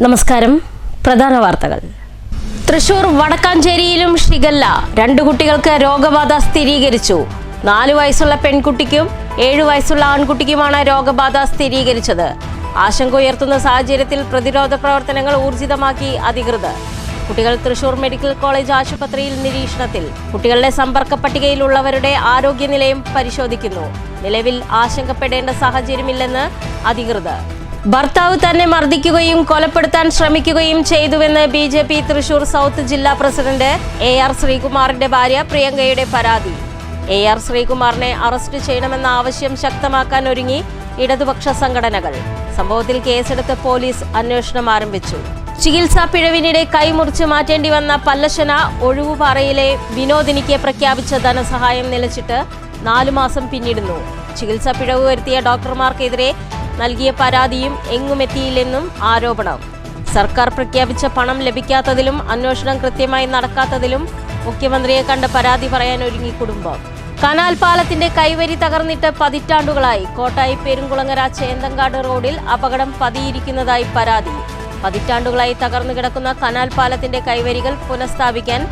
നമസ്കാരം. പ്രധാന വാർത്തകൾ. തൃശൂർ വടക്കാഞ്ചേരിയിലും ഷിഗല്ല. 2 കുട്ടികൾക്ക് രോഗബാധ സ്ഥിരീകരിച്ചു. 4 വയസ്സുള്ള പെൺകുട്ടിക്കും 7 വയസ്സുള്ള ആൺകുട്ടിക്കുമാണ് രോഗബാധ സ്ഥിരീകരിച്ചത്. ആശങ്ക ഉയർത്തുന്ന സാഹചര്യത്തിൽ പ്രതിരോധ പ്രവർത്തനങ്ങൾ ഊർജിതമാക്കി അധികൃതർ. കുട്ടികൾ തൃശൂർ മെഡിക്കൽ കോളേജ് ആശുപത്രിയിൽ നിരീക്ഷണത്തിൽ. കുട്ടികളുടെ സമ്പർക്ക പട്ടികയിലുള്ളവരുടെ ആരോഗ്യനിലയും പരിശോധിക്കുന്നു. നിലവിൽ ആശങ്കപ്പെടേണ്ട സാഹചര്യമില്ലെന്ന് അധികൃതർ. ഭർത്താവ് തന്നെ മർദ്ദിക്കുകയും കൊലപ്പെടുത്താൻ ശ്രമിക്കുകയും ചെയ്തുവെന്ന് BJP തൃശൂർ സൗത്ത് ജില്ലാ പ്രസിഡന്റ് AR ശ്രീകുമാറിന്റെ ഭാര്യ പ്രിയങ്കയുടെ പരാതി. AR ശ്രീകുമാറിനെ അറസ്റ്റ് ചെയ്യണമെന്ന ആവശ്യം ശക്തമാക്കാൻ ഒരുങ്ങി ഇടതുപക്ഷ സംഘടനകൾ. സംഭവത്തിൽ കേസെടുത്ത് പോലീസ് അന്വേഷണം ആരംഭിച്ചു. ചികിത്സാ പിഴവിനിടെ കൈമുറിച്ച് മാറ്റേണ്ടി വന്ന പല്ലശ്ശന ഒഴുവുപാറയിലെ വിനോദിനിക്ക് പ്രഖ്യാപിച്ച ധനസഹായം നിലച്ചിട്ട് 4 മാസം പിന്നിടുന്നു. ചികിത്സാ പിഴവ് വരുത്തിയ ഡോക്ടർമാർക്കെതിരെ നൽകിയ പരാതിയും എങ്ങുമെത്തിയില്ലെന്നും ആരോപണം. സർക്കാർ പ്രഖ്യാപിച്ച പണം ലഭിക്കാത്തതിലും അന്വേഷണം കൃത്യമായി നടക്കാത്തതിലും മുഖ്യമന്ത്രിയെ കണ്ട് പരാതി പറയാൻ ഒരുങ്ങി കുടുംബം. കനാൽ പാലത്തിന്റെ കൈവരി തകർന്നിട്ട് പതിറ്റാണ്ടുകളായി. കോട്ടായി പെരുങ്കുളങ്ങര ചേന്തങ്കാട് റോഡിൽ അപകടം പതിയിരിക്കുന്നതായി പരാതി. പതിറ്റാണ്ടുകളായി തകർന്നു കിടക്കുന്ന കനാൽ പാലത്തിന്റെ കൈവരികൾ പുനഃസ്ഥാപിക്കാൻ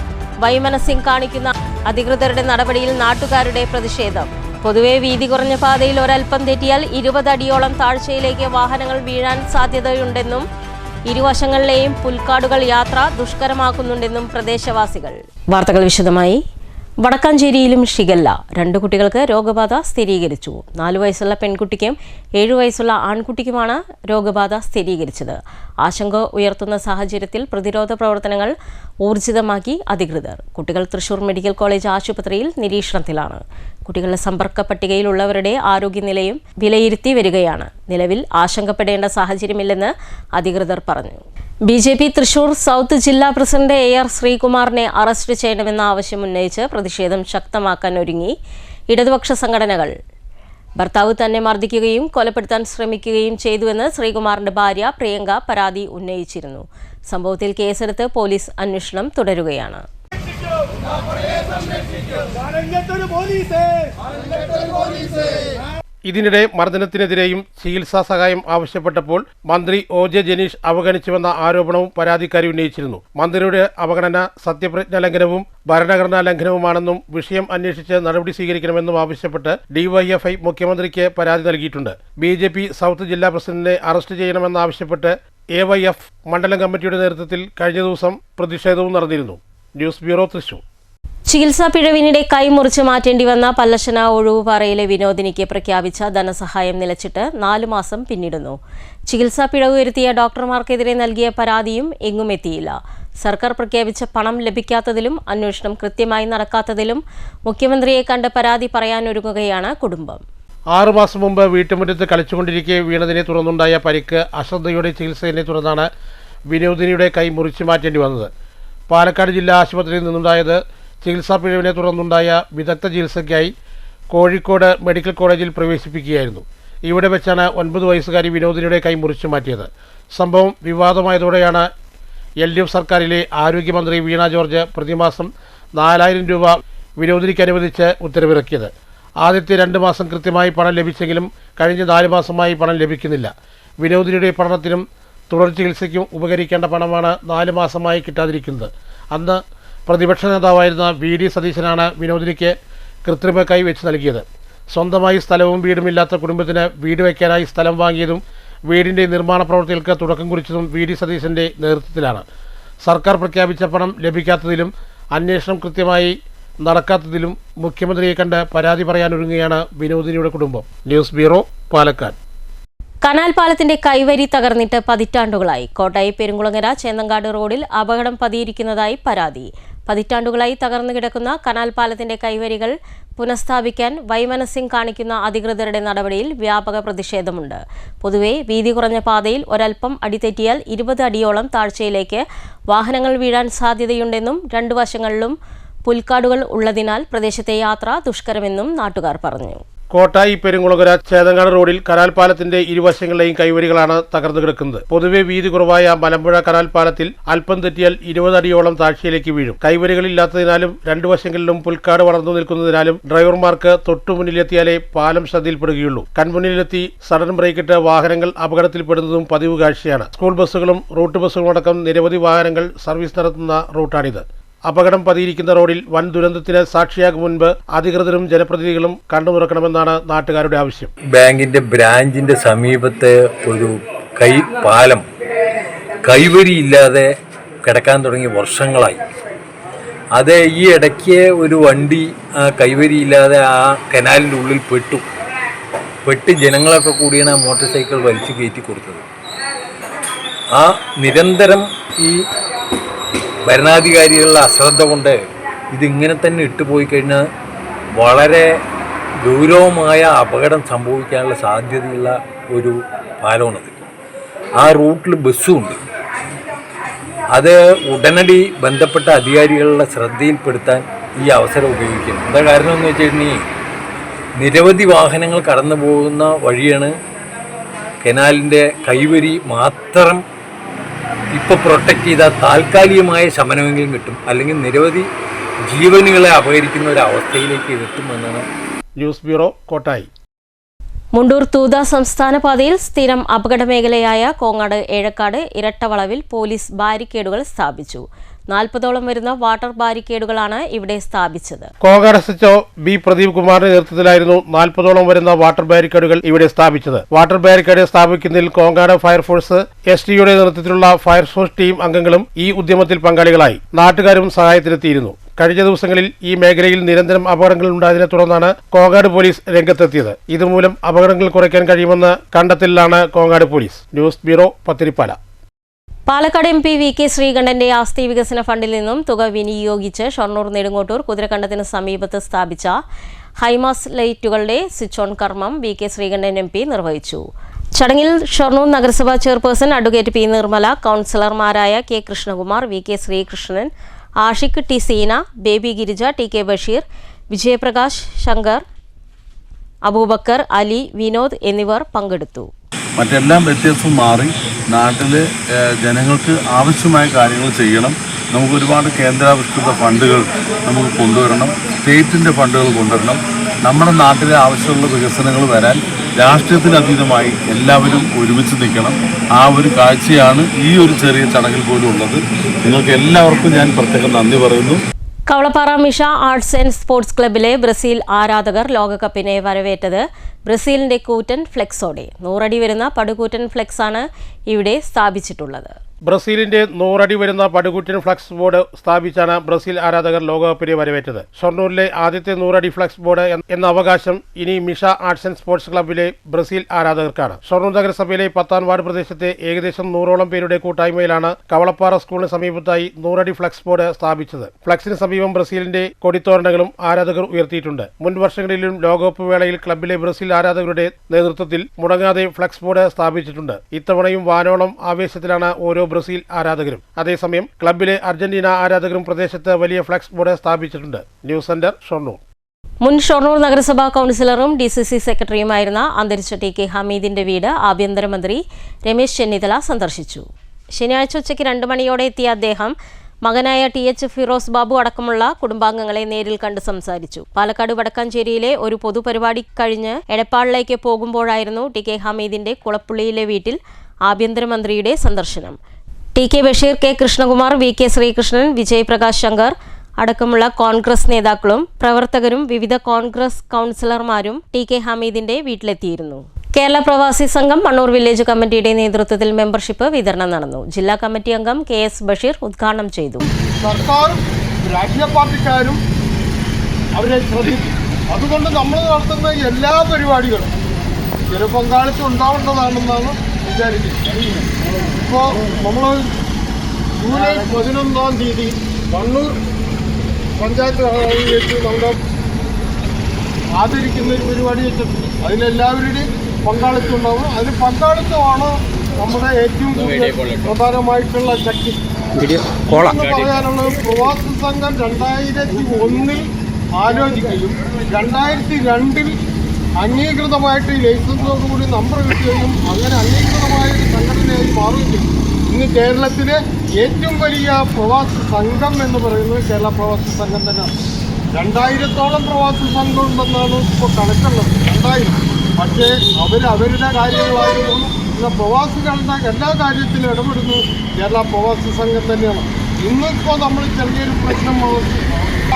വൈമനസ്യം കാണിക്കുന്ന അധികൃതരുടെ നടപടിയിൽ നാട്ടുകാരുടെ പ്രതിഷേധം. പൊതുവെ വീതി കുറഞ്ഞ പാതയിൽ ഒരൽപ്പം തെറ്റിയാൽ 20 അടിയോളം താഴ്ചയിലേക്ക് വാഹനങ്ങൾ വീഴാൻ സാധ്യതയുണ്ടെന്നും ഇരുവശങ്ങളിലെയും പുൽക്കാടുകൾ യാത്ര ദുഷ്കരമാക്കുന്നുണ്ടെന്നും പ്രദേശവാസികൾ. വാർത്തകൾ വിശദമായി. വടക്കാഞ്ചേരിയിലും ഷിഗല്ല. 2 കുട്ടികൾക്ക് രോഗബാധ സ്ഥിരീകരിച്ചു. 4 വയസ്സുള്ള പെൺകുട്ടിക്കും 7 വയസ്സുള്ള ആൺകുട്ടിക്കുമാണ് രോഗബാധ സ്ഥിരീകരിച്ചത്. ആശങ്ക ഉയർത്തുന്ന സാഹചര്യത്തിൽ പ്രതിരോധ പ്രവർത്തനങ്ങൾ ഊർജിതമാക്കി അധികൃതർ. കുട്ടികൾ തൃശൂർ മെഡിക്കൽ കോളേജ് ആശുപത്രിയിൽ നിരീക്ഷണത്തിലാണ്. കുട്ടികളുടെ സമ്പർക്ക പട്ടികയിലുള്ളവരുടെ ആരോഗ്യനിലയും വിലയിരുത്തി വരികയാണ്. നിലവിൽ ആശങ്കപ്പെടേണ്ട സാഹചര്യമില്ലെന്ന് അധികൃതർ പറഞ്ഞു. BJP തൃശൂർ സൗത്ത് ജില്ലാ പ്രസിഡന്റ് AR ശ്രീകുമാറിനെ അറസ്റ്റ് ചെയ്യണമെന്ന ആവശ്യം ഉന്നയിച്ച് പ്രതിഷേധം ശക്തമാക്കാൻ ഒരുങ്ങി ഇടതുപക്ഷ സംഘടനകൾ. ഭർത്താവ് തന്നെ മർദ്ദിക്കുകയും കൊലപ്പെടുത്താൻ ശ്രമിക്കുകയും ചെയ്തുവെന്ന് ശ്രീകുമാറിന്റെ ഭാര്യ പ്രിയങ്ക പരാതി ഉന്നയിച്ചിരുന്നു. സംഭവത്തിൽ കേസെടുത്ത് പോലീസ് അന്വേഷണം തുടരുകയാണ്. ഇതിനിടെ മർദ്ദനത്തിനെതിരെയും ചികിത്സാ സഹായം ആവശ്യപ്പെട്ടപ്പോൾ മന്ത്രി OJ ജനീഷ് അവഗണിച്ചുവെന്ന ആരോപണവും പരാതിക്കാരി ഉന്നയിച്ചിരുന്നു. മന്ത്രിയുടെ അവഗണന സത്യപ്രതിജ്ഞാ ലംഘനവും ഭരണഘടനാ ലംഘനവുമാണെന്നും വിഷയം അന്വേഷിച്ച് നടപടി സ്വീകരിക്കണമെന്നും ആവശ്യപ്പെട്ട് DYFI മുഖ്യമന്ത്രിക്ക് പരാതി നൽകിയിട്ടുണ്ട്. BJP സൗത്ത് ജില്ലാ പ്രസിഡന്റിനെ അറസ്റ്റ് ചെയ്യണമെന്നാവശ്യപ്പെട്ട് AYF മണ്ഡലം കമ്മിറ്റിയുടെ നേതൃത്വത്തിൽ കഴിഞ്ഞ ദിവസം പ്രതിഷേധവും നടന്നിരുന്നു. News bureau, Thrissur. ചികിത്സാ പിഴവിനിടെ കൈമുറിച്ച് മാറ്റേണ്ടി വന്ന പല്ലശ്ശന ഒഴുവുപാറയിലെ വിനോദിനിക്ക് പ്രഖ്യാപിച്ച ധനസഹായം നിലച്ചിട്ട് 4 മാസം പിന്നിടുന്നു. ചികിത്സാ പിഴവ് വരുത്തിയ ഡോക്ടർമാർക്കെതിരെ നൽകിയ പരാതിയും എങ്ങുമെത്തിയില്ല. സർക്കാർ പ്രഖ്യാപിച്ച പണം ലഭിക്കാത്തതിലും അന്വേഷണം കൃത്യമായി നടക്കാത്തതിലും മുഖ്യമന്ത്രിയെ കണ്ട് പരാതി പറയാനൊരുങ്ങുകയാണ് കുടുംബം. 6 മാസം മുമ്പ് വീട്ടുമുറ്റത്ത് കളിച്ചുകൊണ്ടിരിക്കെ വീണതിനെ തുടർന്നുണ്ടായ പരിക്ക് അശ്രദ്ധയോടെ ചികിത്സയെ തുടർന്നാണ് വിനോദിനിയുടെ കൈ മുറിച്ചു മാറ്റേണ്ടി വന്നത്. പാലക്കാട് ജില്ലാ ആശുപത്രിയിൽ നിന്നുണ്ടായത് ചികിത്സാ പിഴവിനെ തുടർന്നുണ്ടായ വിദഗ്ധ ചികിത്സയ്ക്കായി കോഴിക്കോട് മെഡിക്കൽ കോളേജിൽ പ്രവേശിപ്പിക്കുകയായിരുന്നു. ഇവിടെ വെച്ചാണ് 9 വയസ്സുകാരി വിനോദിനിയുടെ കൈ മുറിച്ചു മാറ്റിയത്. സംഭവം വിവാദമായതോടെയാണ് LDF സർക്കാരിലെ ആരോഗ്യമന്ത്രി വീണ ജോർജ് പ്രതിമാസം 4000 രൂപ വിനോദിനിക്ക് അനുവദിച്ച് ഉത്തരവിറക്കിയത്. ആദ്യത്തെ 2 മാസം കൃത്യമായി പണം ലഭിച്ചെങ്കിലും കഴിഞ്ഞ 4 മാസമായി പണം ലഭിക്കുന്നില്ല. വിനോദിനിയുടെ പഠനത്തിനും തുടർ ചികിത്സയ്ക്കും ഉപകരിക്കേണ്ട പണമാണ് 4 മാസമായി കിട്ടാതിരിക്കുന്നത്. അന്ന് പ്രതിപക്ഷ നേതാവായിരുന്ന VD സതീശനാണ് വിനോദിനിക്ക് കൃത്രിമ കൈ വെച്ച് നൽകിയത്. സ്വന്തമായി സ്ഥലവും വീടുമില്ലാത്ത കുടുംബത്തിന് വീട് വയ്ക്കാനായി സ്ഥലം വാങ്ങിയതും വീടിൻ്റെ നിർമ്മാണ പ്രവൃത്തികൾക്ക് തുടക്കം കുറിച്ചതും VD സതീശൻ്റെ നേതൃത്വത്തിലാണ്. സർക്കാർ പ്രഖ്യാപിച്ച പണം ലഭിക്കാത്തതിലും അന്വേഷണം കൃത്യമായി നടക്കാത്തതിലും മുഖ്യമന്ത്രിയെ കണ്ട് പരാതി പറയാനൊരുങ്ങുകയാണ് വിനോദിനിയുടെ കുടുംബം. News bureau, Palakkad. കനാൽ പാലത്തിന്റെ കൈവരി തകർന്നിട്ട് പതിറ്റാണ്ടുകളായി. കോട്ടായി പെരുങ്കുളങ്ങര ചേന്തങ്കാട് റോഡിൽ അപകടം പതിയിരിക്കുന്നതായി പരാതി. പതിറ്റാണ്ടുകളായി തകർന്നു കിടക്കുന്ന കനാൽ പാലത്തിന്റെ കൈവരികൾ പുനഃസ്ഥാപിക്കാൻ വൈമനസ്യം കാണിക്കുന്ന അധികൃതരുടെ നടപടിയിൽ വ്യാപക പ്രതിഷേധമുണ്ട്. പൊതുവെ വീതി കുറഞ്ഞ പാതയിൽ ഒരൽപ്പം അടിതെറ്റിയാൽ 20 അടിയോളം താഴ്ചയിലേക്ക് വാഹനങ്ങൾ വീഴാൻ സാധ്യതയുണ്ടെന്നും 2 വശങ്ങളിലും പുൽക്കാടുകൾ ഉള്ളതിനാൽ പ്രദേശത്തെ യാത്ര ദുഷ്കരമെന്നും നാട്ടുകാർ പറഞ്ഞു. കോട്ടായി പെരുങ്കുളങ്ങര ചേതങ്ങാട് റോഡിൽ കനാൽ പാലത്തിന്റെ ഇരുവശങ്ങളിലെയും കൈവരികളാണ് തകർന്നു കിടക്കുന്നത്. പൊതുവെ വീതി കുറവായ മലമ്പുഴ കനാൽ പാലത്തിൽ അല്പം തെറ്റിയാൽ 20 അടിയോളം താഴ്ചയിലേക്ക് വീഴും. കൈവരികളില്ലാത്തതിനാലും രണ്ടു വശങ്ങളിലും പുൽക്കാട് വളർന്നു നിൽക്കുന്നതിനാലും ഡ്രൈവർമാർക്ക് തൊട്ടുമുന്നിലെത്തിയാലേ പാലം ശ്രദ്ധയിൽപ്പെടുകയുള്ളൂ. കൺമുന്നിലെത്തി സഡൻ ബ്രേക്കിട്ട് വാഹനങ്ങൾ അപകടത്തിൽപ്പെടുന്നതും പതിവ് കാഴ്ചയാണ്. സ്കൂൾ ബസ്സുകളും റൂട്ട് ബസ്സുകളും അടക്കം നിരവധി വാഹനങ്ങൾ സർവീസ് നടത്തുന്ന റൂട്ടാണിത്. അപകടം പതിയിരിക്കുന്ന റോഡിൽ വൻ ദുരന്തത്തിന് സാക്ഷിയാകും മുൻപ് അധികൃതരും ജനപ്രതിനിധികളും കണ്ടുമുറക്കണമെന്നാണ് നാട്ടുകാരുടെ ആവശ്യം. ബാങ്കിന്റെ ബ്രാഞ്ചിന്റെ സമീപത്തെ ഒരു പാലം കൈവരിയില്ലാതെ കിടക്കാൻ തുടങ്ങി വർഷങ്ങളായി. അത് ഈ ഇടയ്ക്ക് ഒരു വണ്ടി കൈവരിയില്ലാതെ ആ കനാലിൻ്റെ ഉള്ളിൽ പെട്ട് ജനങ്ങളൊക്കെ കൂടിയാണ് ആ മോട്ടോർ സൈക്കിൾ വലിച്ചു കയറ്റി കൊടുത്തത്. ആ നിരന്തരം ഈ ഭരണാധികാരികളുടെ അശ്രദ്ധ കൊണ്ട് ഇതിങ്ങനെ തന്നെ ഇട്ടുപോയി കഴിഞ്ഞാൽ വളരെ ഗൗരവമായ അപകടം സംഭവിക്കാനുള്ള സാധ്യതയുള്ള ഒരു പാലമാണത്. ആ റൂട്ടിൽ ബസ്സുമുണ്ട്. അത് ഉടനടി ബന്ധപ്പെട്ട അധികാരികളുടെ ശ്രദ്ധയിൽപ്പെടുത്താൻ ഈ അവസരം ഉപയോഗിക്കണം. എന്താ കാരണം എന്ന് വെച്ചിട്ടുണ്ടെങ്കിൽ നിരവധി വാഹനങ്ങൾ കടന്നു പോകുന്ന വഴിയാണ് കനാലിൻ്റെ കൈവരി മാത്രം ഇപ്പോൾ പ്രൊട്ടക്റ്റ് ചെയ്താൽ താൽക്കാലികമായ ശമനമെങ്കിലും കിട്ടും. അല്ലെങ്കിൽ നിരവധി ജീവനുകളെ അപഹരിക്കുന്ന ഒരു അവസ്ഥയിലേക്ക് എത്തുമെന്നാണ്. News bureau, Kottayi. മുണ്ടൂർ തൂത സംസ്ഥാന പാതയിൽ സ്ഥിരം അപകട മേഖലയായ കോങ്ങാട് ഏഴക്കാട് ഇരട്ടവളവിൽ പോലീസ് ബാരിക്കേഡുകൾ സ്ഥാപിച്ചു. 40ഓളം വരുന്ന വാട്ടർ ബാരിക്കേഡുകളാണ് ഇവിടെ സ്ഥാപിച്ചത്. കോങ്ങാട് എസ്എച്ച്ഒ ബി പ്രദീപ് കുമാറിന്റെ നേതൃത്വത്തിലായിരുന്നു 40ഓളം വരുന്ന വാട്ടർ ബാരിക്കേഡുകൾ ഇവിടെ സ്ഥാപിച്ചത്. വാട്ടർ ബാരിക്കേഡ് സ്ഥാപിക്കുന്നതിൽ കോങ്ങാട് ഫയർഫോഴ്സ് എസ്ടിയുടെ നേതൃത്വത്തിലുള്ള ഫയർഫോഴ്സ് ടീം അംഗങ്ങളും ഈ ഉദ്യമത്തിൽ പങ്കാളികളായി. നാട്ടുകാരും സഹായത്തിനെത്തിയിരുന്നു. കഴിഞ്ഞ ദിവസങ്ങളിൽ ഈ മേഖലയിൽ നിരന്തരം അപകടങ്ങൾ ഉണ്ടായതിനെ തുടർന്നാണ് കോങ്ങാട് പോലീസ് രംഗത്തെത്തിയത്. ഇതുമൂലം അപകടങ്ങൾ കുറയ്ക്കാൻ കഴിയുമെന്ന കണ്ടെത്തലിലാണ് Kongad police. News bureau, Pathirippala. Palakkad M P V K ശ്രീകണ്ഠന്റെ ആസ്തി വികസന ഫണ്ടിൽ നിന്നും തുക വിനിയോഗിച്ച് ഷൊർണൂർ നെടുങ്ങോട്ടൂർ കുതിരക്കണ്ടത്തിന് സമീപത്ത് സ്ഥാപിച്ച ഹൈമാസ് ലൈറ്റുകളുടെ സ്വിച്ച് ഓൺ കർമ്മം V K Sreekandan M P നിർവഹിച്ചു. ചടങ്ങിൽ ഷൊർണൂർ നഗരസഭാ ചെയർപേഴ്സൺ അഡ്വക്കേറ്റ് പി നിർമ്മല, കൗൺസിലർമാരായ K Krishnakumar, V K Sreekrishnan, Ashiq T Seena, Baby Girija, T K Basheer, Vijayaprakash, Shankar, Aboobacker, Ali, Vinod എന്നിവർ പങ്കെടുത്തു. മറ്റെല്ലാം വ്യത്യാസം മാറി നാട്ടിലെ ജനങ്ങൾക്ക് ആവശ്യമായ കാര്യങ്ങൾ ചെയ്യണം. നമുക്ക് ഒരുപാട് കേന്ദ്രാവിഷ്കൃത ഫണ്ടുകൾ നമുക്ക് കൊണ്ടുവരണം, സ്റ്റേറ്റിൻ്റെ ഫണ്ടുകൾ കൊണ്ടുവരണം. നമ്മുടെ നാട്ടിലെ ആവശ്യമുള്ള വികസനങ്ങൾ വരാൻ രാഷ്ട്രീയത്തിനതീതമായി എല്ലാവരും ഒരുമിച്ച് നിൽക്കണം. ആ ഒരു കാഴ്ചയാണ് ഈ ഒരു ചെറിയ ചടങ്ങിൽ പോലും ഉള്ളത്. നിങ്ങൾക്ക് എല്ലാവർക്കും ഞാൻ പ്രത്യേകം നന്ദി പറയുന്നു. Kavalappara Misha arts and sports ക്ലബ്ബിലെ ബ്രസീൽ ആരാധകർ ലോകകപ്പിനെ വരവേറ്റത് ബ്രസീലിന്റെ കൂറ്റൻ ഫ്ലെക്സോടെ. 100 അടി വരുന്ന പടുകൂറ്റൻ ഫ്ലെക്സാണ് ഇവിടെ സ്ഥാപിച്ചിട്ടുള്ളത്. ബ്രസീലിന്റെ 100 അടി വരുന്ന പടുകൂറ്റൻ ഫ്ലക്സ് ബോർഡ് സ്ഥാപിച്ചാണ് ബ്രസീൽ ആരാധകർ ലോകകപ്പിനെ വരവേറ്റത്. ഷൊർണൂരിലെ ആദ്യത്തെ 100 അടി ഫ്ലക്സ് ബോർഡ് എന്ന അവകാശം ഇനി മിഷ ആർട്സ് ആൻഡ് സ്പോർട്സ് ക്ലബ്ബിലെ ബ്രസീൽ ആരാധകർക്കാണ്. ഷൊർണൂർ നഗരസഭയിലെ 10ാം വാർഡ് പ്രദേശത്തെ ഏകദേശം 100ഓളം പേരുടെ കൂട്ടായ്മയിലാണ് കവളപ്പാറ സ്കൂളിന് സമീപത്തായി 100 അടി ഫ്ലക്സ് ബോർഡ് സ്ഥാപിച്ചത്. ഫ്ലക്സിന് സമീപം ബ്രസീലിന്റെ കൊടിത്തോരണങ്ങളും ആരാധകർ ഉയർത്തിയിട്ടുണ്ട്. മുൻ വർഷങ്ങളിലും ലോകകപ്പ് വേളയിൽ ക്ലബ്ബിലെ ബ്രസീൽ ആരാധകരുടെ നേതൃത്വത്തിൽ മുടങ്ങാതെ ഫ്ലക്സ് ബോർഡ് സ്ഥാപിച്ചിട്ടുണ്ട്. ഇത്തവണയും വാനോളം ആവേശത്തിലാണ് ഓരോ ബ്രസീൽ ആരാധകരും. അതേസമയം ക്ലബ്ബിലെ അർജന്റീന ആരാധകരും പ്രദേശത്ത് വലിയ ഫ്ലക്സ് ബോർഡ് സ്ഥാപിച്ചിട്ടുണ്ട്. News centre, Shoranur. മുൻ ഷൊർണൂർ നഗരസഭാ കൗൺസിലറും DCC സെക്രട്ടറിയുമായിരുന്ന അന്തരിച്ച TK ഹമീദിന്റെ വീട് ആഭ്യന്തരമന്ത്രി രമേശ് ചെന്നിത്തല സന്ദർശിച്ചു. ശനിയാഴ്ച ഉച്ചയ്ക്ക് 2 മണിയോടെ എത്തിയ അദ്ദേഹം മകനായ TH ഫിറോസ് ബാബു അടക്കമുള്ള കുടുംബാംഗങ്ങളെ നേരിൽ കണ്ട് സംസാരിച്ചു. പാലക്കാട് വടക്കാഞ്ചേരിയിലെ ഒരു പൊതുപരിപാടി കഴിഞ്ഞ് എടപ്പാളിലേക്ക് പോകുമ്പോഴായിരുന്നു TK ഹമീദിന്റെ കുളപ്പുള്ളിയിലെ വീട്ടിൽ ആഭ്യന്തരമന്ത്രിയുടെ സന്ദർശനം. TK Basheer, K Krishnakumar, V K Sreekrishnan, Vijayaprakash Shankar അടക്കമുള്ള കോൺഗ്രസ് നേതാക്കളും പ്രവർത്തകരും വിവിധ കോൺഗ്രസ് കൗൺസിലർമാരും TK ഹമീദിന്റെ വീട്ടിലെത്തിയിരുന്നു. കേരള പ്രവാസി സംഘം മണ്ണൂർ വില്ലേജ് കമ്മിറ്റിയുടെ നേതൃത്വത്തിൽ മെമ്പർഷിപ്പ് വിതരണം നടന്നു. ജില്ലാ കമ്മിറ്റി അംഗം KS ബഷീർ ഉദ്ഘാടനം ചെയ്തു. സർക്കാരും രാഷ്ട്രീയ പാർട്ടിക്കാരും അവരെ ശ്രദ്ധിക്കും. അതുകൊണ്ട് നമ്മൾ നടത്തുന്ന എല്ലാ പരിപാടികളും ജനപങ്കാളിത്തം ഉണ്ടാവേണ്ടതാണെന്നാണ് വിചാരിക്കുന്നത്. ഇപ്പോൾ നമ്മൾ ജൂലൈ 11-ാം തീയതി കണ്ണൂർ പഞ്ചായത്ത് ഹാളിൽ വെച്ച് നമ്മുടെ ആദരിക്കുന്ന ഒരു പരിപാടി വെച്ചിട്ടുണ്ട്. അതിലെല്ലാവരുടെയും പങ്കാളിത്തം ഉണ്ടാവും. അതിന് പങ്കാളിത്തമാണ് നമ്മുടെ ഏറ്റവും കൂടുതൽ പ്രധാനമായിട്ടുള്ള ശക്തി. പറയാനുള്ളത് പ്രവാസി സംഘം 2001-ൽ ആലോചിക്കുകയും 2002-ൽ അംഗീകൃതമായിട്ട് ഈ ലൈസൻസോടുകൂടി നമ്പർ കിട്ടുകയും അങ്ങനെ അംഗീകൃതമായ ഒരു സംഘടനയായി മാറുകയും ചെയ്യും. ഇന്ന് കേരളത്തിലെ ഏറ്റവും വലിയ പ്രവാസി സംഘം എന്ന് പറയുന്നത് കേരള പ്രവാസി സംഘം തന്നെയാണ്. 2000-ഓളം പ്രവാസി സംഘം ഉണ്ടെന്നാണ് ഇപ്പോൾ കണക്കുള്ളത്. 2000. പക്ഷേ അവരുടെ കാര്യങ്ങളായിരുന്നു. ഇന്ന് പ്രവാസികളുടെ എല്ലാ കാര്യത്തിലും ഇടപെടുന്നത് കേരള പ്രവാസി സംഘം തന്നെയാണ്. ഇന്നിപ്പോൾ നമ്മൾ ചെറിയൊരു പ്രശ്നം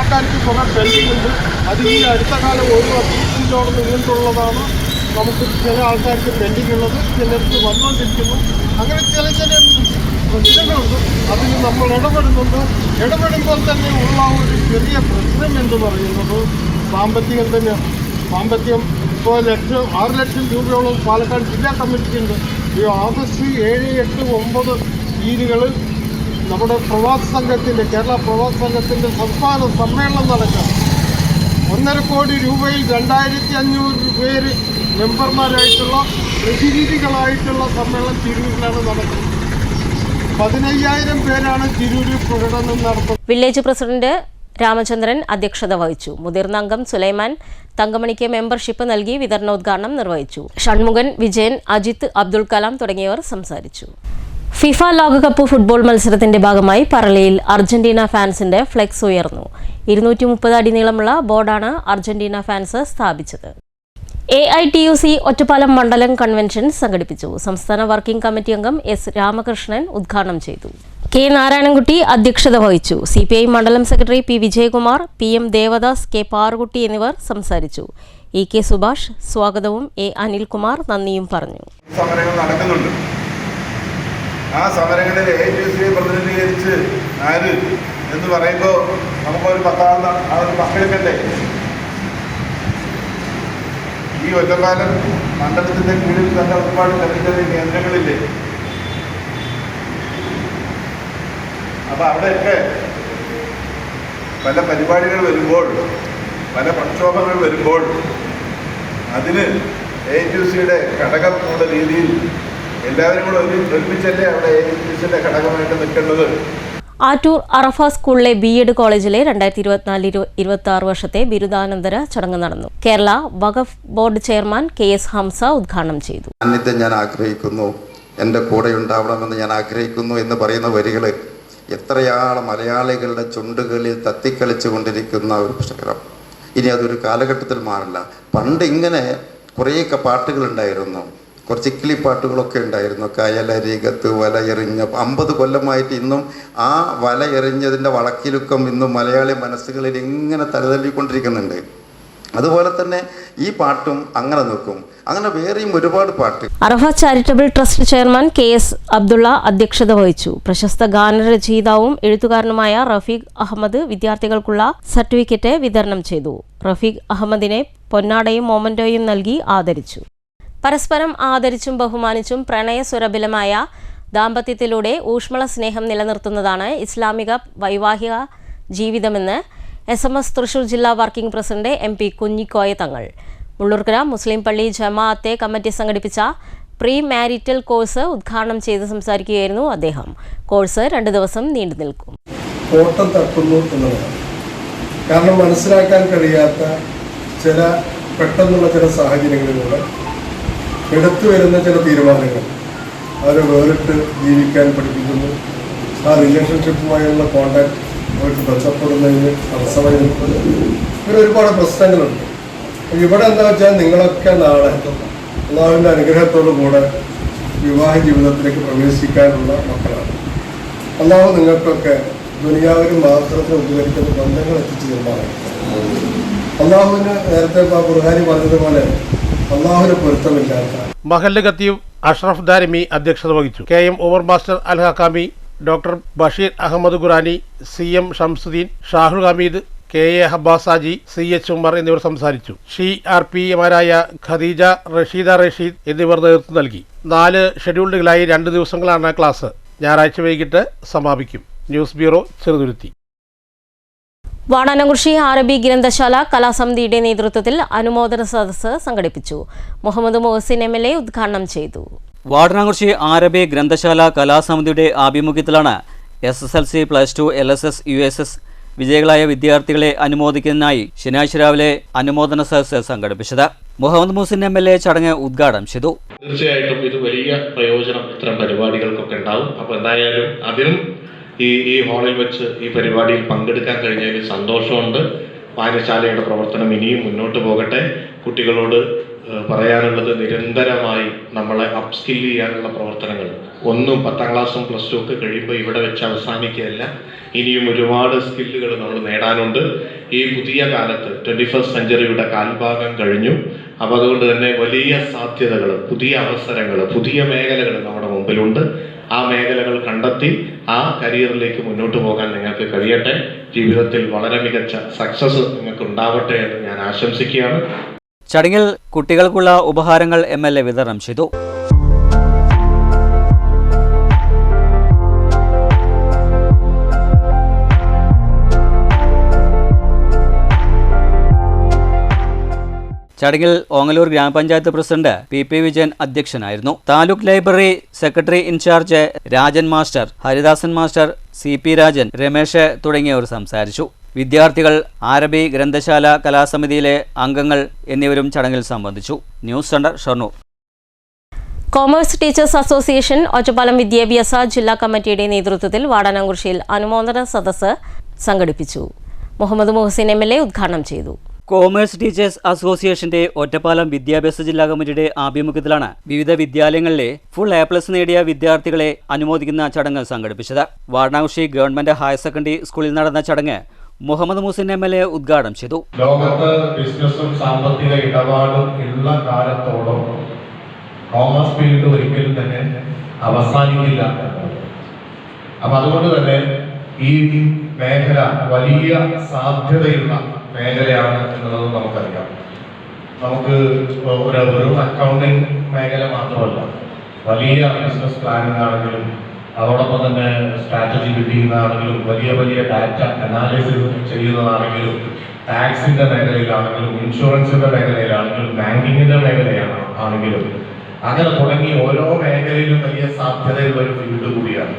ആൾക്കാർക്ക് കുറേ പെൻഡിങ് ഉണ്ട്. അത് ഈ അടുത്ത കാലം ഒരു വർഷത്തിനോട് നിന്നിട്ടുള്ളതാണ്. നമുക്ക് ചില ആൾക്കാർക്ക് പെൻഡിങ് ഉള്ളത്, ചിലർക്ക് വന്നുകൊണ്ടിരിക്കുന്നു. അങ്ങനെ ചില പ്രശ്നങ്ങളുണ്ട്. അതിന് നമ്മൾ ഇടപെടുന്നുണ്ട്. ഇടപെടുമ്പോൾ തന്നെ ഉള്ള ഒരു ചെറിയ പ്രശ്നം എന്ന് പറയുന്നത് സാമ്പത്തികം തന്നെയാണ്. സാമ്പത്തികം ഇപ്പോൾ 6 ലക്ഷം രൂപയോളം പാലക്കാട് ജില്ലാ കമ്മിറ്റിക്കുണ്ട്. ഈ ആഗസ്റ്റ് 7, 8, 9 തീയതികൾ നമ്മുടെ പ്രവാസി സംഘത്തിൻ്റെ കേരള പ്രവാസി സംഘത്തിൻ്റെ സംസ്ഥാന സമ്മേളനം നടക്കാം. 1.5 കോടി രൂപയിൽ 2500 പേര് മെമ്പർമാരായിട്ടുള്ള പ്രതിനിധികളായിട്ടുള്ള സമ്മേളനം തിരൂരിലാണ് നടക്കുന്നത്. 15,000 പേരാണ് തിരൂരിൽ പ്രകടനം നടത്തുന്നത്. വില്ലേജ് പ്രസിഡന്റ് രാമചന്ദ്രൻ അധ്യക്ഷത വഹിച്ചു. മുതിർന്ന അംഗം സുലൈമാൻ തങ്കമണിക്ക് മെമ്പർഷിപ്പ് നൽകി വിതരണോദ്ഘാടനം നിർവഹിച്ചു. ഷൺമുഖൻ, വിജയൻ, അജിത്ത്, അബ്ദുൾ കലാം തുടങ്ങിയവർ സംസാരിച്ചു. ഫിഫ ലോകകപ്പ് ഫുട്ബോൾ മത്സരത്തിന്റെ ഭാഗമായി പറളിയിൽ അർജന്റീന ഫാൻസിന്റെ ഫ്ലെക്സ് ഉയർന്നു. 230 അടി നീളമുള്ള ബോർഡാണ് അർജന്റീന ഫാൻസ് സ്ഥാപിച്ചത്. AITUC ഒറ്റപ്പാലം മണ്ഡലം കൺവെൻഷൻ സംഘടിപ്പിച്ചു. സംസ്ഥാന വർക്കിംഗ് കമ്മിറ്റി അംഗം S. രാമകൃഷ്ണൻ ഉദ്ഘാടനം ചെയ്തു. K. നാരായണൻകുട്ടി അധ്യക്ഷത വഹിച്ചു. CPI മണ്ഡലം secretary P. Vijayakumar, PM Devadas, K. Parukutty എന്നിവർ സംസാരിച്ചു. EK. സുഭാഷ് സ്വാഗതവും A. അനിൽകുമാർ നന്ദിയും പറഞ്ഞു. സമരങ്ങൾ നടക്കുന്നുണ്ട്. ആ സമരങ്ങളിൽ AITUC പ്രതിനിധീകരിച്ച് ആര് എന്ന് പറയുമ്പോൾ നമുക്കൊരു 10 ആൾ പങ്കെടുക്കണ്ടേ? ഈ ഒറ്റപ്പാലം മണ്ഡലത്തിൻ്റെ കീഴിൽ തന്നെ ഒരുപാട് ചെറിയ കേന്ദ്രങ്ങളില്ലേ? അപ്പോൾ അവിടെയൊക്കെ പല പരിപാടികൾ വരുമ്പോൾ, പല പ്രക്ഷോഭങ്ങൾ വരുമ്പോൾ അതിന് AITUCയുടെ ഘടകം എന്നുള്ള രീതിയിൽ എല്ലാവരും കൂടെ ഒരുമിച്ചല്ലേ അവിടെ AITUCയുടെ ഘടകമായിട്ട് നിൽക്കേണ്ടത്. ആറ്റൂർ അറഫ സ്കൂളിലെ B.Ed കോളേജിലെ 2024-26 വർഷത്തെ ബിരുദാനന്തര ചടങ്ങ് നടന്നു. കേരള വഖഫ് ബോർഡ് ചെയർമാൻ KS ഹംസ ഉദ്ഘാടനം ചെയ്തു. സാന്നിധ്യം ഞാൻ ആഗ്രഹിക്കുന്നു, എൻ്റെ കൂടെ ഉണ്ടാവണമെന്ന് ഞാൻ ആഗ്രഹിക്കുന്നു എന്ന് പറയുന്ന വരികൾ എത്രയാളെ മലയാളികളുടെ ചുണ്ടുകളിൽ തത്തിക്കളിച്ചു കൊണ്ടിരിക്കുന്ന ഒരു പുസ്തകം. ഇനി അതൊരു കാലഘട്ടത്തിൽ മാറില്ല. പണ്ട് ഇങ്ങനെ കുറേയൊക്കെ പാട്ടുകളുണ്ടായിരുന്നു, കുറച്ച് ഇക്കിളി പാട്ടുകളൊക്കെ ഉണ്ടായിരുന്നു. കയലരികത്ത് വലയെറിഞ്ഞ 50 കൊല്ലമായിട്ട് ഇന്നും ആ വല എറിഞ്ഞതിൻ്റെ വളക്കിലുക്കം ഇന്നും മലയാളി മനസ്സുകളിൽ ഇങ്ങനെ തലതല്ലിക്കൊണ്ടിരിക്കുന്നുണ്ട്. അതുപോലെ തന്നെ ഈ പാട്ടും അങ്ങനെ നിൽക്കും. അങ്ങനെ വേറെയും ഒരുപാട് പാട്ട്. Arafa charitable trust chairman KS Abdulla അധ്യക്ഷത വഹിച്ചു. പ്രശസ്ത ഗാനരചയിതാവും എഴുത്തുകാരനുമായ റഫീഖ് അഹമ്മദ് വിദ്യാർത്ഥികൾക്കുള്ള സർട്ടിഫിക്കറ്റ് വിതരണം ചെയ്തു. റഫീഖ് അഹമ്മദിനെ പൊന്നാടയും മൊമന്റോയും നൽകി ആദരിച്ചു. പരസ്പരം ആദരിച്ചും ബഹുമാനിച്ചും പ്രണയസുരഭിലമായ ദാമ്പത്യത്തിലൂടെ ഊഷ്മള സ്നേഹം നിലനിർത്തുന്നതാണ് ഇസ്ലാമിക വൈവാഹിക ജീവിതമെന്ന് SMS തൃശൂർ ജില്ലാ വർക്കിംഗ് പ്രസിഡന്റ് MP കുഞ്ഞിക്കോയ തങ്ങൾ. മുള്ളൂർക്കര മുസ്ലിം പള്ളി ജമാഅത്തെ കമ്മിറ്റി സംഘടിപ്പിച്ച പ്രീ മാരിറ്റൽ കോഴ്സ് ഉദ്ഘാടനം ചെയ്ത് സംസാരിക്കുകയായിരുന്നു അദ്ദേഹം. കോഴ്സ് 2 ദിവസം നീണ്ടു നിൽക്കും. ഓട്ടം തട്ടുന്നു എന്നുള്ളതാണ്. കാരണം മനസ്സിലാക്കാൻ കഴിയാത്ത പെട്ടെന്നുള്ള ചില സാഹചര്യങ്ങളിലൂടെ എടുത്തു വരുന്ന ചില തീരുമാനങ്ങൾ അവരെ വേറിട്ട് ജീവിക്കാൻ പഠിപ്പിക്കുന്നു. ആ റിലേഷൻഷിപ്പുമായുള്ള കോണ്ടാക്ട് അവർക്ക് ബന്ധപ്പെടുന്നതിന് തടസ്സമായി നിൽക്കുന്നത്. ഇങ്ങനെ ഒരുപാട് പ്രശ്നങ്ങളുണ്ട്. ഇവിടെ എന്താ വെച്ചാൽ നിങ്ങളൊക്കെ നാളെ അള്ളാഹുവിൻ്റെ അനുഗ്രഹത്തോടു കൂടെ വിവാഹ ജീവിതത്തിലേക്ക് പ്രവേശിക്കാനുള്ള മക്കളാണ്. അള്ളാഹു നിങ്ങൾക്കൊക്കെ ദുനിയാവിലും മാത്രത്തിൽ ഉപകരിക്കുന്ന ബന്ധങ്ങൾ എത്തിച്ചു തരുന്നതാണ്. അള്ളാഹുവിന് നേരത്തെ ബുർഹാനി പറഞ്ഞതുപോലെ അള്ളാഹുവിന് പൊരുത്തമില്ലാത്ത മഹല്ല് ഖത്തീബ് അഷ്റഫ് ദാരിമി അധ്യക്ഷത വഹിച്ചു. KM Umar master Al Hakkami, doctor Basheer Ahmed Qurani, CM Shamsuddin, Shahul Hameed, KA Habbasaji, CH Umar എന്നിവർ സംസാരിച്ചു. CRPമാരായ ഖദീജ, റഷീദ റഷീദ് എന്നിവർ നേതൃത്വം നൽകി. 4 ഷെഡ്യൂളുകളായി 2 ദിവസങ്ങളാണ് ക്ലാസ്. ഞായറാഴ്ച വൈകിട്ട് സമാപിക്കും. News bureau, Cheruthuruthy. വാടാനംകുറിശി അറബി ഗ്രന്ഥശാല കലാസമിതിയുടെ നേതൃത്വത്തിൽ അനുമോദന സദസ്സ് സംഘടിപ്പിച്ചു. മുഹമ്മദ് മുഹസിൻ MLA ഉദ്ഘാടനം ചെയ്തു. വാടാനംകുറിശി അറബി ഗ്രന്ഥശാല കലാസമിതിയുടെ ആഭിമുഖ്യത്തിലാണ് SSLC, +2, LSS, USS വിജയികളായ വിദ്യാർത്ഥികളെ അനുമോദിക്കുന്നതിനായി ശനിയാഴ്ച രാവിലെ അനുമോദന സദസ്സ് സംഘടിപ്പിച്ചത്. മുഹമ്മദ് മുഹസിൻ MLA ചടങ്ങ് ഉദ്ഘാടനം ചെയ്തു. തീർച്ചയായിട്ടും ഇത് വലിയ പ്രയോജനം ഇത്തരം പരിപാടികൾക്കൊക്കെ ഉണ്ടാവും. അപ്പോൾ എന്തായാലും അതിനും ഈ ഹാളിൽ വെച്ച് ഈ പരിപാടിയിൽ പങ്കെടുക്കാൻ കഴിഞ്ഞതിൽ സന്തോഷമുണ്ട്. വായനശാലയുടെ പ്രവർത്തനം ഇനിയും മുന്നോട്ട് പോകട്ടെ. കുട്ടികളോട് പറയാനുള്ളത് നിരന്തരമായി നമ്മളെ അപ്സ്കിൽ ചെയ്യാനുള്ള പ്രവർത്തനങ്ങൾ 10ാം ക്ലാസ്സും +2 ഒക്കെ കഴിയുമ്പോൾ ഇവിടെ വെച്ച് അവസാനിക്കുകയല്ല. ഇനിയും ഒരുപാട് സ്കില്ലുകൾ നമ്മൾ നേടാനുണ്ട്. ഈ പുതിയ കാലത്ത് 21st സെഞ്ച്വറിയുടെ കാൽഭാഗം കഴിഞ്ഞു. അപ്പോൾ അതുകൊണ്ട് തന്നെ വലിയ സാധ്യതകൾ, പുതിയ അവസരങ്ങൾ, പുതിയ മേഖലകൾ നമ്മുടെ മുമ്പിലുണ്ട്. ആ മേഖലകൾ കണ്ടെത്തി ആ കരിയറിലേക്ക് മുന്നോട്ട് പോകാൻ നിങ്ങൾക്ക് കഴിയട്ടെ. ജീവിതത്തിൽ വളരെ മികച്ച സക്സസ് നിങ്ങൾക്ക് ഉണ്ടാവട്ടെ എന്ന് ഞാൻ ആശംസിക്കുകയാണ്. ചടങ്ങിൽ കുട്ടികൾക്കുള്ള ഉപഹാരങ്ങൾ MLA വിതരണം ചെയ്തു. ചടങ്ങിൽ ഓങ്ങല്ലൂർ ഗ്രാമപഞ്ചായത്ത് പ്രസിഡന്റ് PP വിജയൻ അധ്യക്ഷനായിരുന്നു. Taluk library secretary incharge Rajan master, Haridasan master, CP Rajan, Ramesh തുടങ്ങിയവർ സംസാരിച്ചു. വിദ്യാർത്ഥികൾ, ആരബി ഗ്രന്ഥശാല കലാസമിതിയിലെ അംഗങ്ങൾ എന്നിവരും ചടങ്ങിൽ സംബന്ധിച്ചു. News centre, Shoranur. Commerce teachers association Ottapalam വിദ്യാഭ്യാസ ജില്ലാ കമ്മിറ്റിയുടെ നേതൃത്വത്തിൽ വാടാനാംകുറിശ്ശിയിൽ അനുമോദന സദസ്സ് സംഘടിപ്പിച്ചു. മുഹമ്മദ് മുഹസിൻ MLA ഉദ്ഘാടനം ചെയ്തു. കോമേഴ്സ് ടീച്ചേഴ്സ് അസോസിയേഷന്റെ ഒറ്റപ്പാലം വിദ്യാഭ്യാസ ജില്ലാ കമ്മിറ്റിയുടെ ആഭിമുഖ്യത്തിലാണ് വിവിധ വിദ്യാലയങ്ങളിലെ ഫുൾ A+ നേടിയ വിദ്യാർത്ഥികളെ അനുമോദിക്കുന്ന ചടങ്ങ് സംഘടിപ്പിച്ചത്. വാടാനാംകുറിശ്ശി ഗവൺമെന്റ് ഹയർ സെക്കൻഡറി സ്കൂളിൽ നടന്ന ചടങ്ങ് മുഹമ്മദ് മുഹസിൻ MLA ഉദ്ഘാടനം ചെയ്തു. ലോകത്ത് ബിസിനസ്സും സാമ്പത്തിക ഇടപാടും ഉള്ള കാലത്തോളം കോമേഴ്സ് ഫീൽഡ് ഒരിക്കലും തന്നെ അവസാനിക്കില്ല. അപ്പം അതുകൊണ്ട് തന്നെ ഈ മേഖല വലിയ സാധ്യതയുള്ള മേഖലയാണ് എന്നുള്ളത് നമുക്കറിയാം. നമുക്ക് ഒരു അക്കൗണ്ടിങ് മേഖല മാത്രമല്ല, വലിയ ബിസിനസ് പ്ലാനിങ് ആണെങ്കിലും അതോടൊപ്പം തന്നെ സ്ട്രാറ്റജി ബിൽഡ് ചെയ്യുന്നതാണെങ്കിലും വലിയ വലിയ ഡാറ്റ അനാലിസിസ് ചെയ്യുന്നതാണെങ്കിലും ടാക്സിന്റെ മേഖലയിലാണെങ്കിലും ഇൻഷുറൻസിന്റെ മേഖലയിലാണെങ്കിലും ബാങ്കിങ്ങിന്റെ മേഖലയാണെങ്കിലും അങ്ങനെ തുടങ്ങി ഓരോ മേഖലയിലും വലിയ സാധ്യതയുള്ള ഒരു ഫീൽഡ് കൂടിയാണ്.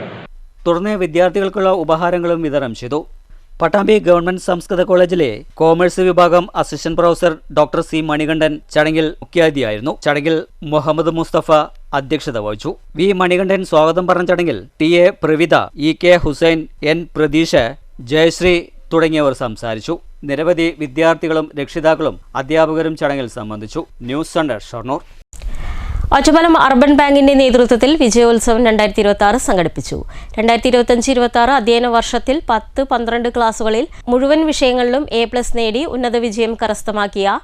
തുടർന്ന് വിദ്യാർത്ഥികൾക്കുള്ള ഉപഹാരങ്ങളും വിതരണം ചെയ്തു. പട്ടാമ്പി ഗവൺമെന്റ് സംസ്കൃത കോളേജിലെ കോമേഴ്സ് വിഭാഗം assistant professor doctor C Manikandan ചടങ്ങിൽ മുഖ്യാതിഥിയായിരുന്നു. ചടങ്ങിൽ മുഹമ്മദ് മുസ്തഫ അധ്യക്ഷത വഹിച്ചു. V മണികണ്ഠൻ സ്വാഗതം പറഞ്ഞ ചടങ്ങിൽ TA Pravitha, EK Hussain, N Pratheesh, Jayashree തുടങ്ങിയവർ സംസാരിച്ചു. നിരവധി വിദ്യാർത്ഥികളും രക്ഷിതാക്കളും അധ്യാപകരും ചടങ്ങിൽ സംബന്ധിച്ചു. News centre, Shoranur. Ottapalam urban ബാങ്കിന്റെ നേതൃത്വത്തിൽ വിജയോത്സവം 2026 സംഘടിപ്പിച്ചു. 2025-26 അധ്യയന വർഷത്തിൽ 10-12 ക്ലാസുകളിൽ മുഴുവൻ വിഷയങ്ങളിലും A+ നേടി ഉന്നത വിജയം കരസ്ഥമാക്കിയ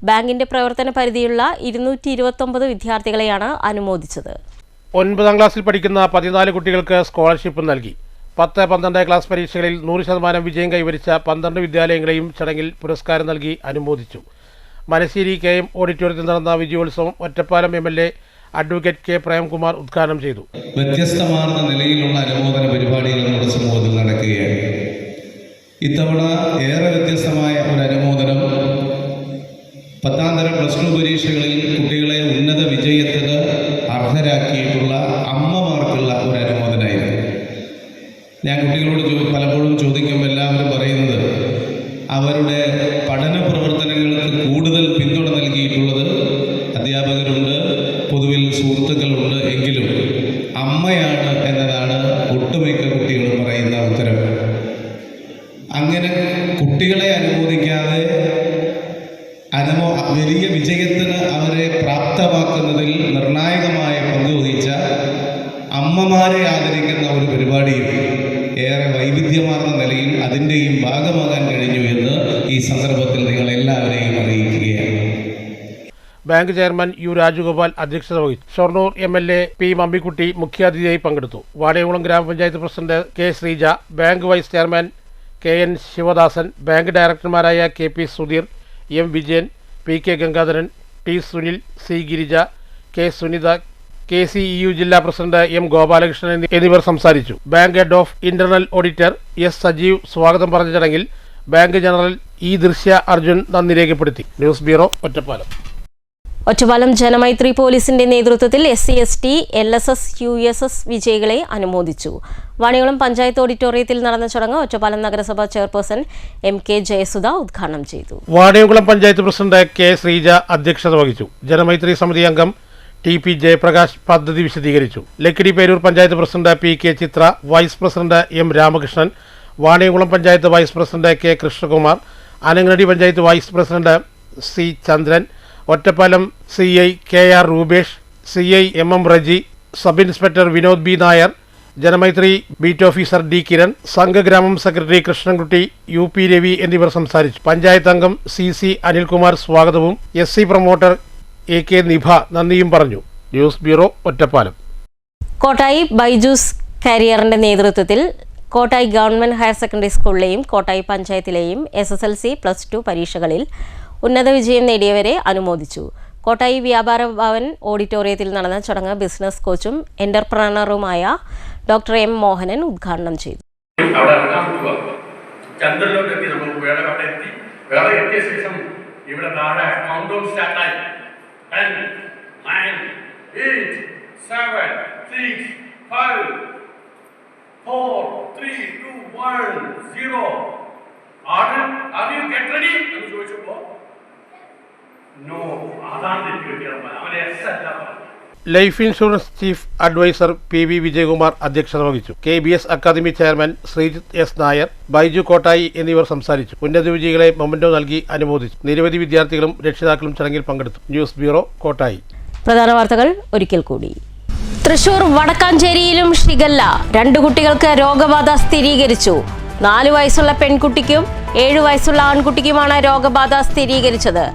ബാങ്കിന്റെ പ്രവർത്തന പരിധിയുള്ള 229 വിദ്യാർത്ഥികളെയാണ് അനുമോദിച്ചത്. 9ാം ക്ലാസ്സിൽ പഠിക്കുന്ന 14 കുട്ടികൾക്ക് സ്കോളർഷിപ്പ് നൽകി. 10-12 ക്ലാസ് പരീക്ഷകളിൽ 100% വിജയം കൈവരിച്ച 12 വിദ്യാലയങ്ങളെയും ചടങ്ങിൽ പുരസ്കാരം നൽകി അനുമോദിച്ചു. മനശ്ശേരി KM ഓഡിറ്റോറിയത്തിൽ നടന്ന വിജയോത്സവം Ottapalam MLA advocate K Premkumar ഉദ്ഘാടനം ചെയ്തു. വ്യത്യസ്തമാർന്ന നിലയിലുള്ള അനുമോദന പരിപാടികൾ നമ്മുടെ സമൂഹത്തിൽ നടക്കുകയാണ്. ഇത്തവണ ഏറെ വ്യത്യസ്തമായ ഒരു അനുമോദനം 10ാം തരം +2 പരീക്ഷകളിൽ കുട്ടികളെ ഉന്നത വിജയത്തിന് അർഹരാക്കിയിട്ടുള്ള അമ്മമാർക്കുള്ള ഒരു അനുമോദനമായിരുന്നു. ഞാൻ കുട്ടികളോട് പലപ്പോഴും ചോദിക്കുമ്പോൾ എല്ലാവരും പറയുന്നത് അവരുടെ പഠന പ്രവർത്തനങ്ങൾക്ക് കൂടുതൽ പിന്തുണ നൽകിയിട്ടുള്ളത് അധ്യാപകരുണ്ട്, പൊതുവിൽ സുഹൃത്തുക്കളുണ്ട്, എങ്കിലും അമ്മയാണ് എന്നതാണ് ഒട്ടുമിക്ക കുട്ടികളും പറയുന്ന ഉത്തരം. അങ്ങനെ കുട്ടികളെ അനുമോദിക്കാതെ വലിയ വിജയത്തിന് അവരെ പ്രാപ്തമാക്കുന്നതിൽ നിർണായകമായ പങ്ക് വഹിച്ച അമ്മമാരെ ആദരിക്കുന്ന ഒരു പരിപാടിയും ഏറെ വൈവിധ്യമാർന്ന നിലയിൽ അതിൻ്റെയും ഭാഗമാകാൻ കഴിഞ്ഞു എന്ന് ഈ സന്ദർഭത്തിൽ നിങ്ങളെല്ലാവരെയും അറിയിക്കുകയാണ്. ബാങ്ക് ചെയർമാൻ U രാജഗോപാൽ അധ്യക്ഷത വഹിച്ചു. ഷൊർണൂർ MLA P മമ്മിക്കുട്ടി മുഖ്യാതിഥിയായി പങ്കെടുത്തു. Vadayamkulam grama panchayat president K Sreeja, bank vice chairman KN Sivadasan, bank ഡയറക്ടർമാരായ KP Sudheer, M Vijayan, PK Gangadharan, T Sunil, C Girija, K Sunitha, KCEU ജില്ലാ പ്രസിഡന്റ് M ഗോപാലകൃഷ്ണൻ എന്നിവർ സംസാരിച്ചു. Bank head of internal auditor S Sajeev സ്വാഗതം പറഞ്ഞ ചടങ്ങിൽ ബാങ്ക് ജനറൽ E ദൃശ്യ അർജുൻ നന്ദി രേഖപ്പെടുത്തി. News bureau, Ottapalam. ഒറ്റപ്പാലം ജനമൈത്രി പോലീസിന്റെ നേതൃത്വത്തിൽ SC/ST LSS USS വിജയികളെ അനുമോദിച്ചു. വാണിയകുളം പഞ്ചായത്ത് ഓഡിറ്റോറിയത്തിൽ നടന്ന ചടങ്ങ് ഒറ്റപ്പാലം നഗരസഭാ ചെയർപേഴ്സൺ MK ജയസുധ ഉദ്ഘാടനം ചെയ്തു. Vaniyamkulam panchayat president K Sreeja അധ്യക്ഷത വഹിച്ചു. ജനമൈത്രി സമിതി അംഗം TP ജയപ്രകാശ് പദ്ധതി വിശദീകരിച്ചു. Lakkidi Perur panchayat president PK Chithra, vice president M Ramakrishnan, Vaniyamkulam panchayat vice president K Krishnakumar, Ananganadi panchayat vice president C Chandran, Ottapalam CI KR Rupesh, CI MM Reji, sub inspector Vinod B Nair, Janamaithri beat officer D Kiran, സംഘഗ്രാമം സെക്രട്ടറി കൃഷ്ണൻകുട്ടി, UP രവി എന്നിവർ സംസാരിച്ചു. പഞ്ചായത്ത് അംഗം CC അനിൽകുമാർ സ്വാഗതവും SC പ്രൊമോട്ടർ AK നിഭ നന്ദിയും പറഞ്ഞു. News bureau, Ottapalam. Kottayi Byju's കരിയറിന്റെ നേതൃത്വത്തിൽ Kottayi government higher secondary സ്കൂളിലെയും കോട്ടായി പഞ്ചായത്തിലെയും SSLC +2 പരീക്ഷകളിൽ ഉന്നത വിജയം നേടിയവരെ അനുമോദിച്ചു. കോട്ടായി വ്യാപാര ഭവൻ ഓഡിറ്റോറിയത്തിൽ നടന്ന ചടങ്ങ് ബിസിനസ് കോച്ചും എന്റർപ്രണറുമായ ഡോക്ടർ M മോഹനൻ ഉദ്ഘാടനം ചെയ്തു. Life insurance chief advisor PV Vijayakumar അധ്യക്ഷത വഹിച്ചു. KBS academy chairman Sreejith S Nair, Baiju Kottayi എന്നിവർ സംസാരിച്ചു. ഉന്നത വിജയികളെ മൊമെന്റോ നൽകി അനുമോദിച്ചു. നിരവധി വിദ്യാർത്ഥികളും രക്ഷിതാക്കളും ചടങ്ങിൽ പങ്കെടുത്തു. News bureau, Kottayi. പ്രധാന വാർത്തകൾ ഒരിക്കൽ കൂടി. തൃശൂർ വടക്കാഞ്ചേരിയിലും ഷിഗല്ല, 2 കുട്ടികൾക്ക് രോഗബാധ സ്ഥിരീകരിച്ചു. 4 വയസ്സുള്ള പെൺകുട്ടിക്കും 7 വയസ്സുള്ള ആൺകുട്ടിക്കുമാണ് രോഗബാധ സ്ഥിരീകരിച്ചത്.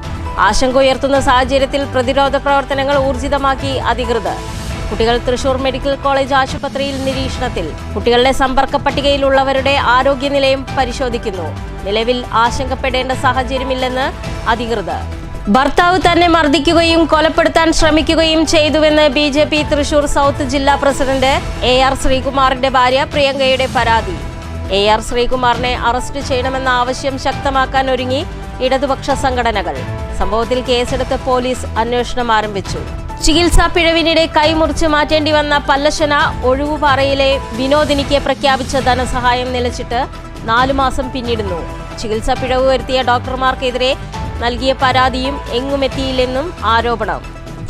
ആശങ്ക ഉയർത്തുന്ന സാഹചര്യത്തിൽ പ്രതിരോധ പ്രവർത്തനങ്ങൾ ഊർജിതമാക്കി അധികൃതർ. കുട്ടികൾ തൃശൂർ മെഡിക്കൽ കോളേജ് ആശുപത്രിയിൽ നിരീക്ഷണത്തിൽ. കുട്ടികളുടെ സമ്പർക്ക പട്ടികയിലുള്ളവരുടെ ആരോഗ്യനിലയും പരിശോധിക്കുന്നു. നിലവിൽ ആശങ്കപ്പെടേണ്ട സാഹചര്യമില്ലെന്ന് അധികൃതർ. ഭർത്താവ് തന്നെ മർദ്ദിക്കുകയും കൊലപ്പെടുത്താൻ ശ്രമിക്കുകയും ചെയ്തുവെന്ന് BJP തൃശൂർ സൗത്ത് ജില്ലാ പ്രസിഡന്റ് AR ശ്രീകുമാറിന്റെ ഭാര്യ പ്രിയങ്കയുടെ പരാതി. AR ശ്രീകുമാറിനെ അറസ്റ്റ് ചെയ്യണമെന്ന ആവശ്യം ശക്തമാക്കാൻ ഒരുങ്ങി ഇടതുപക്ഷ സംഘടനകൾ. സംഭവത്തിൽ കേസെടുത്ത് പോലീസ് അന്വേഷണം ആരംഭിച്ചു. ചികിത്സാ പിഴവിനിടെ കൈമുറിച്ച് മാറ്റേണ്ടി വന്ന പല്ലശന ഒഴിവുപാറയിലെ വിനോദിനിക്ക് പ്രഖ്യാപിച്ച ധനസഹായം നിലച്ചിട്ട് 4 മാസം പിന്നിടുന്നു. ചികിത്സാ പിഴവ് വരുത്തിയ ഡോക്ടർമാർക്കെതിരെ നൽകിയ പരാതിയും എങ്ങുമെത്തിയില്ലെന്നും ആരോപണം.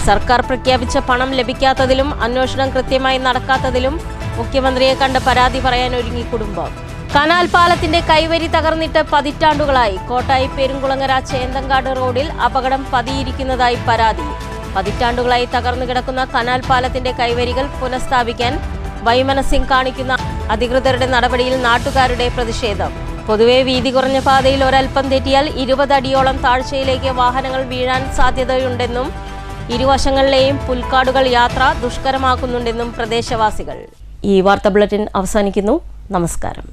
സർക്കാർ പ്രഖ്യാപിച്ച പണം ലഭിക്കാത്തതിലും അന്വേഷണം കൃത്യമായി നടക്കാത്തതിലും മുഖ്യമന്ത്രിയെ കണ്ട് പരാതി പറയാൻ ഒരുങ്ങി കുടുംബം. കനാൽ പാലത്തിന്റെ കൈവരി തകർന്നിട്ട് പതിറ്റാണ്ടുകളായി. കോട്ടായി പെരുങ്കുളങ്ങര ചേന്തങ്കാട് റോഡിൽ അപകടം പതിയിരിക്കുന്നതായി പരാതി. പതിറ്റാണ്ടുകളായി തകർന്നു കിടക്കുന്ന കനാൽ പാലത്തിന്റെ കൈവരികൾ പുനഃസ്ഥാപിക്കാൻ വൈമനസ്യം കാണിക്കുന്ന അധികൃതരുടെ നടപടിയിൽ നാട്ടുകാരുടെ പ്രതിഷേധം. പൊതുവെ വീതി കുറഞ്ഞ പാതയിൽ ഒരൽപ്പം തെറ്റിയാൽ 20 അടിയോളം താഴ്ചയിലേക്ക് വാഹനങ്ങൾ വീഴാൻ സാധ്യതയുണ്ടെന്നും ഇരുവശങ്ങളിലെയും പുൽക്കാടുകൾ യാത്ര ദുഷ്കരമാക്കുന്നുണ്ടെന്നും പ്രദേശവാസികൾ. ഈ വാർത്താ ബുള്ളറ്റിൻ അവസാനിക്കുന്നു. നമസ്കാരം.